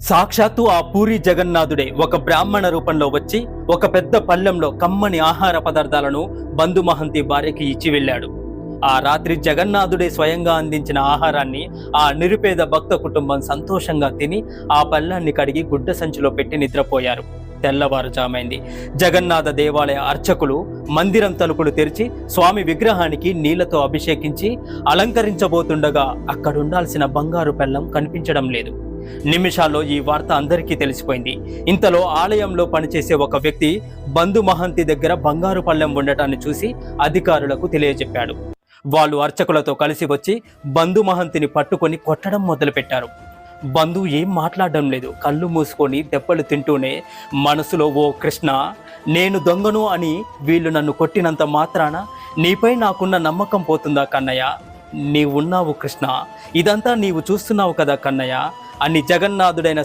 సాక్షాత్తు ఆ పూరి జగన్నాథుడే ఒక బ్రాహ్మణ రూపంలో వచ్చి ఒక పెద్ద పళ్ళెంలో కమ్మని ఆహార పదార్థాలను బంధు మహంతి భార్యకి ఇచ్చి వెళ్ళాడు. ఆ రాత్రి జగన్నాథుడే స్వయంగా అందించిన ఆహారాన్ని ఆ నిరుపేద భక్త కుటుంబం సంతోషంగా తిని ఆ పళ్ళాన్ని కడిగి గుడ్డ సంచిలో పెట్టి నిద్రపోయారు. తెల్లవారుజామైంది. జగన్నాథ దేవాలయ అర్చకులు మందిరం తలుపులు తెరిచి స్వామి విగ్రహానికి నీళ్లతో అభిషేకించి అలంకరించబోతుండగా అక్కడుండాల్సిన బంగారు పళ్ళెం కనిపించడం లేదు. నిమిషాల్లో ఈ వార్త అందరికీ తెలిసిపోయింది. ఇంతలో ఆలయంలో పనిచేసే ఒక వ్యక్తి బంధు మహంతి దగ్గర బంగారు పళ్ళెం ఉండటాన్ని చూసి అధికారులకు తెలియజెప్పాడు. వాళ్ళు అర్చకులతో కలిసి వచ్చి బంధు మహంతిని పట్టుకొని కొట్టడం మొదలుపెట్టారు. బంధు ఏం మాట్లాడడం లేదు. కళ్ళు మూసుకొని దెబ్బలు తింటూనే మనసులో, ఓ కృష్ణ, నేను దొంగను అని వీళ్ళు నన్ను కొట్టినంత మాత్రాన నీపై నాకున్న నమ్మకం పోతుందా కన్నయ్య? నీవున్నావు కృష్ణ, ఇదంతా నీవు చూస్తున్నావు కదా కన్నయ్య అని జగన్నాథుడైన